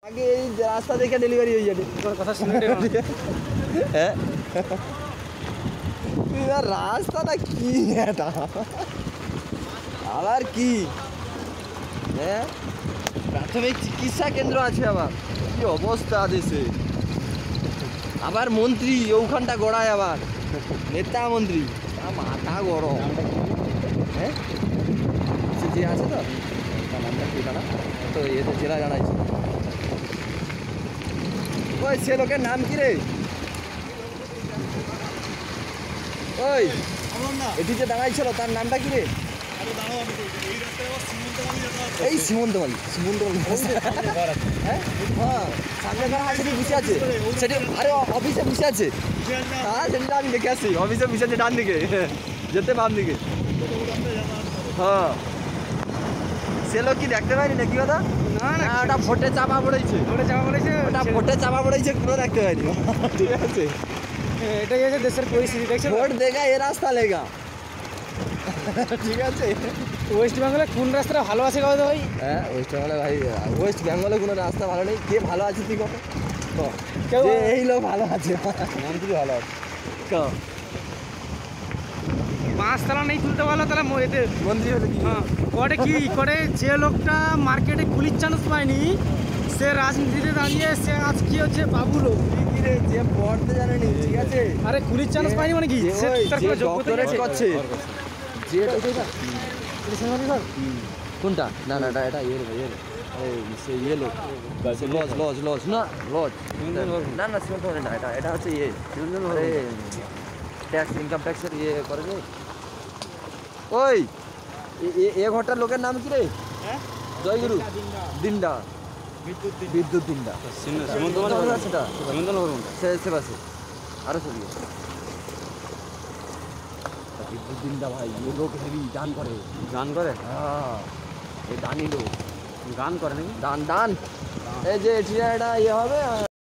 আগে এই রাস্তা দেখে ডেলিভারি হয়ে যাবে। তোর কথা শুনে হ্যাঁ রাস্তাটা কি এটা আবার কি? হ্যাঁ প্রাথমিক চিকিৎসা কেন্দ্র আছে, আবার কি অবস্থা দেশে। আবার মন্ত্রী ওখানটা গড়ায়, আবার নেতা মন্ত্রী, মাথা গরম। হ্যাঁ সে যে আছে তো তার নামটা কি দাঁড়া তো এতে জেলা জানাইছে। ওই সে লোকের নাম কি রে? ওই এটি যে দাঁড়াইছিল তার নামটা কি রে? এই সীমন্তমালি। হ্যাঁ সামনে ঘর আছে, বসে আছে সেটি। আরে অফিসে বসে আছে। হ্যাঁ সেটা আমি দেখে আসছি, অফিসে বসে আছে ডান দিকে, যেতে বাম দিকে। হ্যাঁ সে লোক কি দেখতে পাইনি নাকি কথা? না ওটা ভোটে চাপা পড়েছে, ওটা ভোটে চাপা পড়েছে, কোনো দেখতে পাইনি। ঠিক আছে এটাই হচ্ছে দেশের পরিস্থিতি, দেখছো? ভোট দেখা এ রাস্তা লেগা। ঠিক আছে ওয়েস্ট বেঙ্গলে কোন রাস্তাটা ভালো আছে কাউকে ভাই? হ্যাঁ ওয়েস্ট বেঙ্গলে ভাই, ওয়েস্ট বেঙ্গলে কোনো রাস্তা ভালো নেই। কে ভালো আছে তুই কত? কেউ এই লোক ভালো আছে, মন্ত্রী ভালো আছে। পাঁচতলা নেই তুলতে পারলো তাহলে এতে মন্ত্রী হলে কি? করে কি করে, যে লোকটা মার্কেটে পুলিশ চান্স পায়নি সে রাজনীতিতে দাঁড়িয়ে সে আজ কি হচ্ছে বাবু লোক। কি রে, যে পড়তে জানেনি, ঠিক আছে? আরে পুলিশ চান্স পায়নি মানে কি? সে তার কোনো যোগ্যতা ডক্টরেট করছে। যে কোনটা? না না এটা ইয়ে ভাই, সে ইয়ে লোক, লজ না লজ না না সিমেন্ট না, এটা হচ্ছে ইয়ে ট্যাক্স, ইনকাম ট্যাক্সের ইয়ে করে রে। ওই এ ঘরটার লোকের নাম কি রে? জয়গুরু দিন্ডা, বিদ্যুৎ দিন্ডা, সে পাশে আরো চলি বিদ্যুৎ দিন্ডা ভাই। এ লোক হেভি গান করে। হ্যাঁ এই দানি লোক গান করে নাকি? দান এই যে এটা ইয়ে হবে